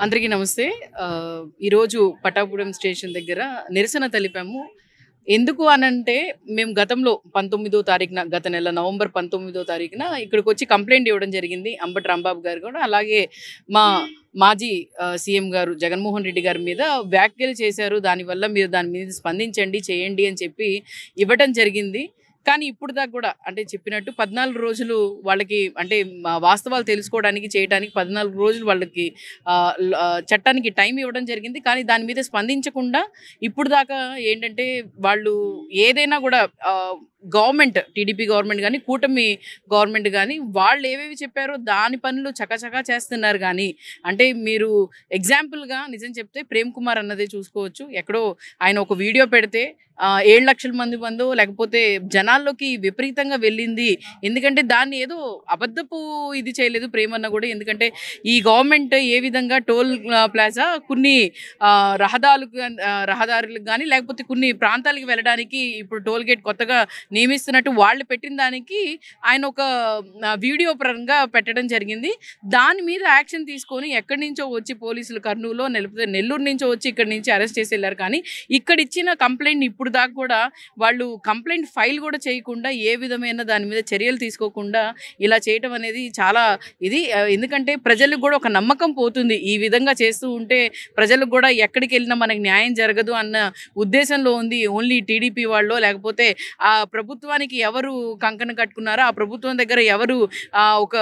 అందరికీ నమస్తే. ఈరోజు పటాపురం స్టేషన్ దగ్గర నిరసన తెలిపాము. ఎందుకు అనంటే, మేము గతంలో 19వ తారీఖున గత నెల నవంబర్ 19వ తారీఖున ఇక్కడికొచ్చి కంప్లెయింట్ ఇవ్వడం జరిగింది. అంబటి రాంబాబు గారు కూడా, అలాగే మా మాజీ సీఎం గారు జగన్మోహన్ రెడ్డి గారి మీద వ్యాఖ్యలు చేశారు. దానివల్ల మీరు దాని మీద స్పందించండి, చేయండి అని చెప్పి ఇవ్వడం జరిగింది. కానీ ఇప్పుడు దాకా కూడా అంటే చెప్పినట్టు 14 రోజులు వాళ్ళకి అంటే వాస్తవాలు తెలుసుకోవడానికి, చేయడానికి 14 రోజులు వాళ్ళకి చట్టానికి టైం ఇవ్వడం జరిగింది. కానీ దాని మీద స్పందించకుండా ఇప్పుడు దాకా ఏంటంటే వాళ్ళు ఏదైనా కూడా గవర్నమెంట్, టీడీపీ గవర్నమెంట్ కానీ, కూటమి గవర్నమెంట్ కానీ వాళ్ళు ఏవేవి చెప్పారో దాని పనులు చకచకా చేస్తున్నారు. కానీ అంటే మీరు ఎగ్జాంపుల్గా నిజం చెప్తే ప్రేమ్ కుమార్ అన్నదే చూసుకోవచ్చు. ఎక్కడో ఆయన ఒక వీడియో పెడితే 7 లక్షల మంది లేకపోతే జనాల్లోకి విపరీతంగా వెళ్ళింది. ఎందుకంటే దాన్ని ఏదో అబద్ధపు ఇది చేయలేదు ప్రేమన్న కూడా. ఎందుకంటే ఈ గవర్నమెంట్ ఏ విధంగా టోల్ ప్లాజా కొన్ని రహదారులకు కానీ, లేకపోతే కొన్ని ప్రాంతాలకు వెళ్ళడానికి ఇప్పుడు టోల్ గేట్ కొత్తగా నియమిస్తున్నట్టు వాళ్ళు పెట్టిన దానికి ఆయన ఒక వీడియో పరంగా పెట్టడం జరిగింది. దాని మీద యాక్షన్ తీసుకొని ఎక్కడి నుంచో వచ్చి పోలీసులు కర్నూలులో, నెల్లూరు నుంచో వచ్చి ఇక్కడి నుంచి అరెస్ట్ చేసి వెళ్ళారు. కానీ ఇక్కడ ఇచ్చిన కంప్లైంట్ ఇప్పుడు దాకా కూడా వాళ్ళు కంప్లైంట్ ఫైల్ కూడా చేయకుండా, ఏ విధమైన దాని మీద చర్యలు తీసుకోకుండా ఇలా చేయటం అనేది చాలా ఇది. ఎందుకంటే ప్రజలకు కూడా ఒక నమ్మకం పోతుంది. ఈ విధంగా చేస్తూ ఉంటే ప్రజలకు కూడా ఎక్కడికి వెళ్ళినా మనకి న్యాయం జరగదు అన్న ఉద్దేశంలో ఉంది. ఓన్లీ టీడీపీ వాళ్ళు, లేకపోతే ఆ ప్రభుత్వానికి ఎవరు కంకణం కట్టుకున్నారో ఆ ప్రభుత్వం దగ్గర ఎవరు ఒక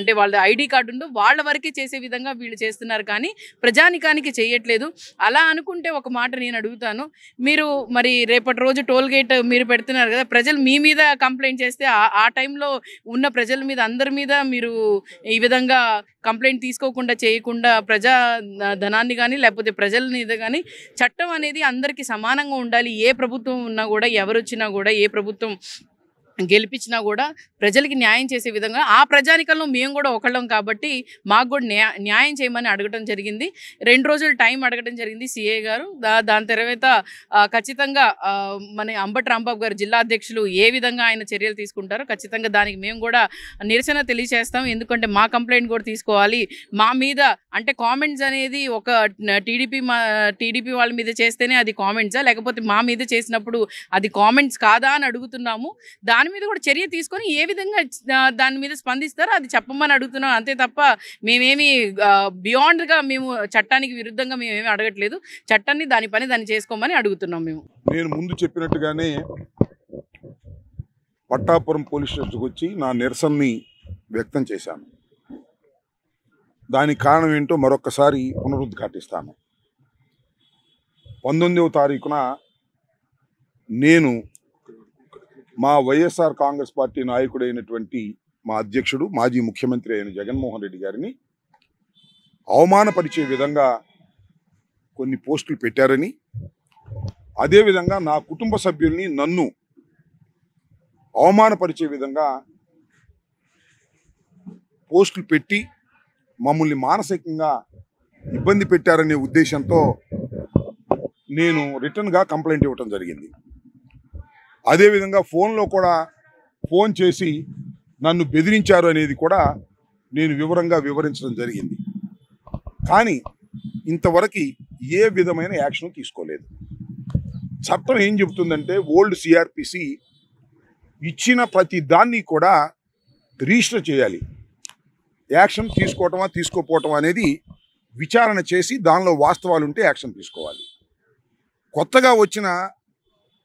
అంటే వాళ్ళ ఐడి కార్డు ఉందో వాళ్ళ వరకే చేసే విధంగా వీళ్ళు చేస్తున్నారు. కానీ ప్రజానికానికి చేయట్లేదు. అలా అనుకుంటే ఒక మాట నేను అడుగుతాను, మీరు మరి రేపటి రోజు టోల్ గేట్ మీరు పెడుతున్నారు కదా, ప్రజలు మీ మీద కంప్లైంట్ చేస్తే ఆ టైంలో ఉన్న ప్రజల మీద, అందరి మీద మీరు ఈ విధంగా కంప్లైంట్ తీసుకోకుండా, చేయకుండా ప్రజా ధనాన్ని కానీ, లేకపోతే ప్రజల మీద కానీ చట్టం అనేది అందరికీ సమానంగా ఉండాలి. ఏ ప్రభుత్వం ఉన్నా కూడా, ఎవరు వచ్చినా కూడా, ఏ ప్రభుత్వం గెలిపించినా కూడా ప్రజలకి న్యాయం చేసే విధంగా ఆ ప్రజానికంలో మేము కూడా ఒకళ్ళం కాబట్టి మాకు కూడా న్యాయం చేయమని అడగడం జరిగింది. 2 రోజులు టైం అడగడం జరిగింది సిఏ గారు. దాని తర్వాత ఖచ్చితంగా మన అంబటి రాంబాబు గారు జిల్లా అధ్యక్షులు ఏ విధంగా ఆయన చర్యలు తీసుకుంటారో ఖచ్చితంగా దానికి మేము కూడా నిరసన తెలియజేస్తాం. ఎందుకంటే మా కంప్లైంట్ కూడా తీసుకోవాలి. మా మీద అంటే కామెంట్స్ అనేది ఒక టీడీపీ వాళ్ళ మీద చేస్తేనే అది కామెంట్సా, లేకపోతే మా మీద చేసినప్పుడు అది కామెంట్స్ కాదా అని అడుగుతున్నాము. దాని మీద కూడా చర్య తీసుకొని ఏ విధంగా దాని మీద స్పందిస్తారో అది చెప్పమని అడుగుతున్నాం. అంతే తప్ప మేమేమి బియాండ్గా మేము చట్టానికి విరుద్ధంగా మేమేమి అడగట్లేదు. చట్టాన్ని దాని పని దాన్ని చేసుకోమని అడుగుతున్నాం. నేను ముందు చెప్పినట్టుగానే పట్టాపురం పోలీస్ స్టేషన్కి వచ్చి నా నిరసనని వ్యక్తం చేశాను. దానికి కారణం ఏంటో మరొకసారి పునరుద్ఘాటిస్తాను. 19వ తారీఖున నేను మా వైఎస్ఆర్ కాంగ్రెస్ పార్టీ నాయకుడైనటువంటి మా అధ్యక్షుడు, మాజీ ముఖ్యమంత్రి అయిన జగన్మోహన్ రెడ్డి గారిని అవమానపరిచే విధంగా కొన్ని పోస్టులు పెట్టారని, అదేవిధంగా నా కుటుంబ సభ్యుల్ని నన్ను అవమానపరిచే విధంగా పోస్టులు పెట్టి మమ్మల్ని మానసికంగా ఇబ్బంది పెట్టారనే ఉద్దేశంతో నేను రిటర్న్గా కంప్లైంట్ ఇవ్వటం జరిగింది. అదేవిధంగా ఫోన్లో కూడా ఫోన్ చేసి నన్ను బెదిరించారు అనేది కూడా నేను వివరంగా వివరించడం జరిగింది. కానీ ఇంతవరకు ఏ విధమైన యాక్షన్ తీసుకోలేదు. చట్టం ఏం చెబుతుందంటే, ఓల్డ్ సిఆర్పిసి ఇచ్చిన ప్రతి దాన్ని కూడా రిజిస్టర్ చేయాలి. యాక్షన్ తీసుకోవటమా తీసుకోపోవటం అనేది విచారణ చేసి దానిలో వాస్తవాలు ఉంటే యాక్షన్ తీసుకోవాలి. కొత్తగా వచ్చిన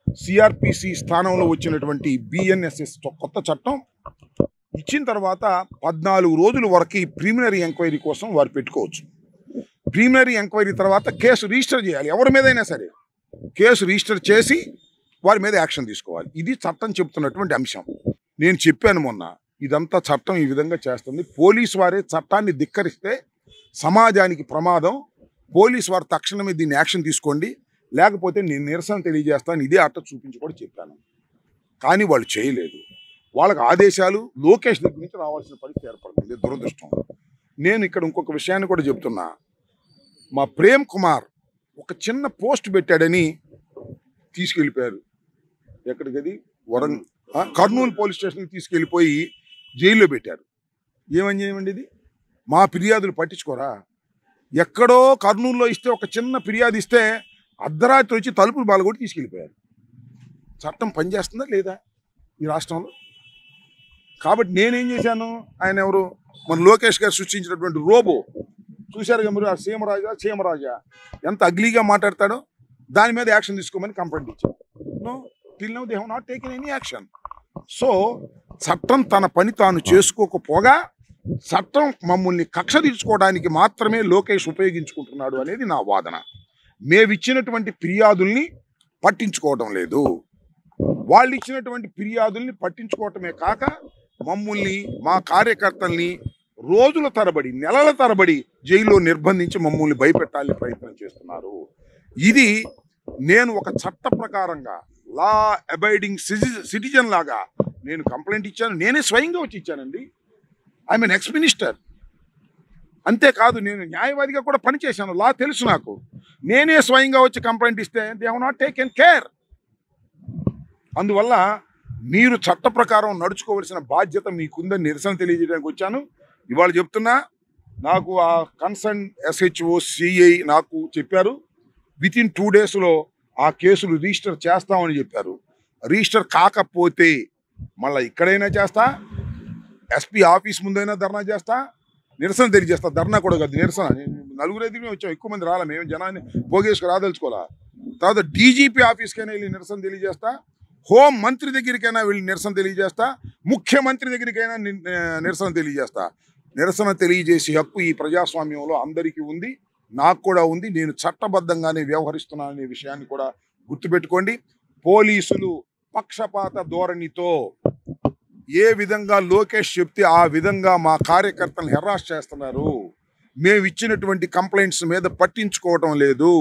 సిఆర్పిసి స్థానంలో వచ్చినటువంటి బిఎన్ఎస్ఎస్ కొత్త చట్టం ఇచ్చిన తర్వాత 14 రోజుల వరకు ప్రిలిమినరీ ఎంక్వైరీ కోసం వారు పెట్టుకోవచ్చు. ప్రిలిమినరీ ఎంక్వైరీ తర్వాత కేసు రిజిస్టర్ చేయాలి. ఎవరి మీదైనా సరే కేసు రిజిస్టర్ చేసి వారి మీద యాక్షన్ తీసుకోవాలి. ఇది చట్టం చెప్తున్నటువంటి అంశం. నేను చెప్పాను మొన్న, ఇదంతా చట్టం ఈ విధంగా చేస్తుంది. పోలీసు వారే చట్టాన్ని ధిక్కరిస్తే సమాజానికి ప్రమాదం. పోలీసు వారు తక్షణమే దీన్ని యాక్షన్ తీసుకోండి, లేకపోతే నేను నిరసన తెలియజేస్తాను, ఇదే అట్ట చూపించి కూడా చెప్పాను. కానీ వాళ్ళు చేయలేదు. వాళ్ళకి ఆదేశాలు లోకేష్ దగ్గర నుంచి రావాల్సిన పరిస్థితి ఏర్పడుతుంది. దురదృష్టం. నేను ఇక్కడ ఇంకొక విషయాన్ని కూడా చెప్తున్నా. మా ప్రేమ్ కుమార్ ఒక చిన్న పోస్ట్ పెట్టాడని తీసుకెళ్ళిపోయారు. ఎక్కడికది కర్నూలు పోలీస్ స్టేషన్కి తీసుకెళ్ళిపోయి జైల్లో పెట్టారు. ఏమని చేయమండి ఇది? మా ఫిర్యాదులు పట్టించుకోరా? ఎక్కడో కర్నూలులో ఇస్తే ఒక చిన్న ఫిర్యాదు ఇస్తే అర్ధరాత్రి వచ్చి తలుపులు బాలగొట్టి తీసుకెళ్ళిపోయారు. చట్టం పనిచేస్తుందా లేదా ఈ రాష్ట్రంలో? కాబట్టి నేనేం చేశాను, ఆయన ఎవరు మన లోకేష్ గారు సృష్టించినటువంటి రోబో చూశారు కదా మీరు, ఆ సీమరాజా ఎంత అగ్లీగా మాట్లాడతాడో, దాని మీద యాక్షన్ తీసుకోమని కంప్లైంట్ ఇచ్చారు. No, till now they have not taken any action. So చట్టం తన పని తాను చేసుకోకపోగా చట్టం మమ్మల్ని కక్ష తీర్చుకోవడానికి మాత్రమే లోకేష్ ఉపయోగించుకుంటున్నాడు అనేది నా వాదన. మేమిచ్చినటువంటి ఫిర్యాదుల్ని పట్టించుకోవటం లేదు. వాళ్ళు ఇచ్చినటువంటి ఫిర్యాదుల్ని పట్టించుకోవటమే కాక మమ్మల్ని, మా కార్యకర్తల్ని రోజుల తరబడి, నెలల తరబడి జైల్లో నిర్బంధించి మమ్మల్ని భయపెట్టాలని ప్రయత్నం చేస్తున్నారు. ఇది నేను ఒక చట్ట ప్రకారంగా లా అబైడింగ్ సిటిజన్ లాగా నేను కంప్లైంట్ ఇచ్చాను. నేనే స్వయంగా వచ్చి ఇచ్చానండి. I'm N ex minister. అంతేకాదు నేను న్యాయవాదిగా కూడా పనిచేశాను, లా తెలుసు నాకు. నేనే స్వయంగా వచ్చి కంప్లైంట్ ఇస్తే they have not taken care. అందువల్ల మీరు చట్ట ప్రకారం నడుచుకోవాల్సిన బాధ్యత మీకుందని నిరసన తెలియజేయడానికి వచ్చాను. ఇవాళ చెప్తున్నా, నాకు ఆ కన్సర్న్ SHO CI నాకు చెప్పారు వితిన్ 2 daysలో ఆ కేసులు రిజిస్టర్ చేస్తామని చెప్పారు. రిజిస్టర్ కాకపోతే మళ్ళీ ఇక్కడైనా చేస్తా, SP ఆఫీస్ ముందైనా ధర్నా చేస్తా, నిరసన తెలియజేస్తా. ధర్నా కూడా కాదు, నిరసన. నలుగురైదునే వచ్చాం, ఎక్కువ మంది రాలే, మేము జనాన్ని పోగేసుకు రాదలుచుకోవాలా. తర్వాత DGP ఆఫీస్కైనా వెళ్ళి నిరసన తెలియజేస్తా, హోం మంత్రి దగ్గరికైనా వెళ్ళి నిరసన తెలియజేస్తా, ముఖ్యమంత్రి దగ్గరికైనా నిరసన తెలియజేస్తా. నిరసన తెలియజేసే హక్కు ఈ ప్రజాస్వామ్యంలో అందరికీ ఉంది, నాకు కూడా ఉంది. నేను చట్టబద్ధంగానే వ్యవహరిస్తున్నాననే విషయాన్ని కూడా గుర్తుపెట్టుకోండి. పోలీసులు పక్షపాత ధోరణితో ఏ విధంగా లోకేష్ చెప్తే ఆ విధంగా మా కార్యకర్తలను హెరాస్ చేస్తున్నారు. మేము ఇచ్చినటువంటి కంప్లైంట్స్ మీద పట్టించుకోవటం లేదు.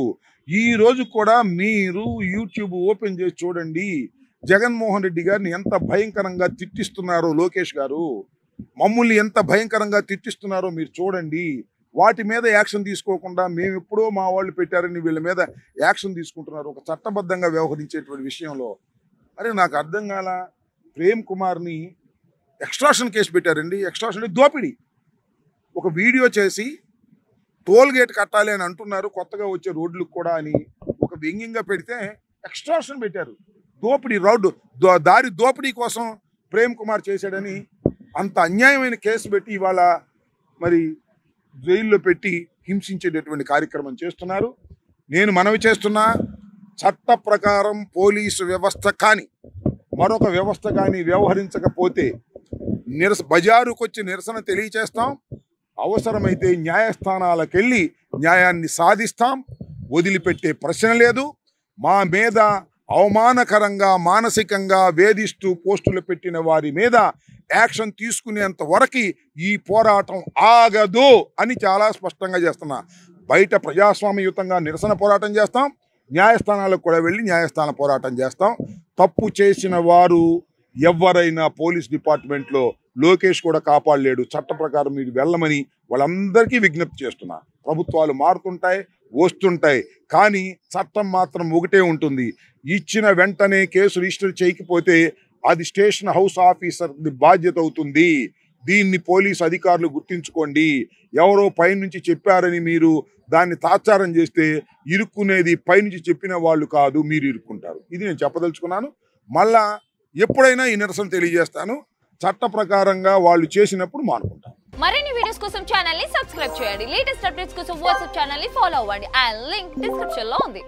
ఈ రోజు కూడా మీరు యూట్యూబ్ ఓపెన్ చేసి చూడండి, జగన్మోహన్ రెడ్డి గారిని ఎంత భయంకరంగా తిట్టిస్తున్నారో లోకేష్ గారు, మమ్మల్ని ఎంత భయంకరంగా తిట్టిస్తున్నారో మీరు చూడండి. వాటి మీద యాక్షన్ తీసుకోకుండా మేము ఎప్పుడో మా వాళ్ళు పెట్టారని వీళ్ళ మీద యాక్షన్ తీసుకుంటున్నారు ఒక చట్టబద్ధంగా వ్యవహరించేటువంటి విషయంలో. అరే నాకు అర్థం కాల. ప్రేమ్ కుమార్ని ఎక్స్ట్రాషన్ కేసు పెట్టారండి. ఎక్స్ట్రాషన్ దోపిడీ. ఒక వీడియో చేసి టోల్ గేట్ కట్టాలి అని అంటున్నారు కొత్తగా వచ్చే రోడ్లకు కూడా అని ఒక వ్యంగ్యంగా పెడితే ఎక్స్ట్రాషన్ పెట్టారు. దోపిడీ, రోడ్డు దారి దోపిడీ కోసం ప్రేమ్ కుమార్ చేశాడని అంత అన్యాయమైన కేసు పెట్టి ఇవాళ మరి జైల్లో పెట్టి హింసించేటటువంటి కార్యక్రమం చేస్తున్నారు. నేను మనవి చేస్తున్నా, చట్ట ప్రకారం పోలీసు వ్యవస్థ కానీ మరొక వ్యవస్థ కానీ వ్యవహరించకపోతే బజారుకు వచ్చి నిరసన తెలియచేస్తాం. అవసరమైతే న్యాయస్థానాలకు వెళ్ళి న్యాయాన్ని సాధిస్తాం. వదిలిపెట్టే ప్రశ్న లేదు. మా మీద అవమానకరంగా మానసికంగా వేధిస్తూ పోస్టులు పెట్టిన వారి మీద యాక్షన్ తీసుకునేంత వరకు ఈ పోరాటం ఆగదు అని చాలా స్పష్టంగా చేస్తున్నా. బయట ప్రజాస్వామ్యయుతంగా నిరసన పోరాటం చేస్తాం, న్యాయస్థానాలకు కూడా వెళ్ళి న్యాయస్థాన పోరాటం చేస్తాం. తప్పు చేసిన వారు ఎవరైనా పోలీస్ డిపార్ట్మెంట్లో లోకేష్ కూడా కాపాడలేడు. చట్ట ప్రకారం మీరు వెళ్ళమని వాళ్ళందరికీ విజ్ఞప్తి చేస్తున్నా. ప్రభుత్వాలు మారుతుంటాయి, వస్తుంటాయి, కానీ చట్టం మాత్రం ఒకటే ఉంటుంది. ఇచ్చిన వెంటనే కేసు రిజిస్టర్ చేయకపోతే అది స్టేషన్ హౌస్ ఆఫీసర్ బాధ్యత అవుతుంది. దీన్ని పోలీసు అధికారులు గుర్తించుకోండి. ఎవరో పైనుంచి చెప్పారని మీరు దాన్ని తాత్సారం చేస్తే ఇరుక్కునేది పైనుంచి చెప్పిన వాళ్ళు కాదు, మీరు ఇరుక్కుంటారు. ఇది నేను చెప్పదలుచుకున్నాను. మళ్ళా ఎప్పుడైనా ఈ నిరసన తెలియజేస్తాను. చట్ట ప్రకారంగా వాళ్ళు చేసినప్పుడు మానుకుంటాను. మరిన్ని వీడియోస్ కోసం ఛానల్ ని సబ్స్క్రైబ్ చేయండి. లేటెస్ట్ అప్డేట్స్ కోసం వాట్సాప్ ఛానల్ ని ఫాలో అవ్వండి. ఆ లింక్ డిస్క్రిప్షన్ లో ఉంది.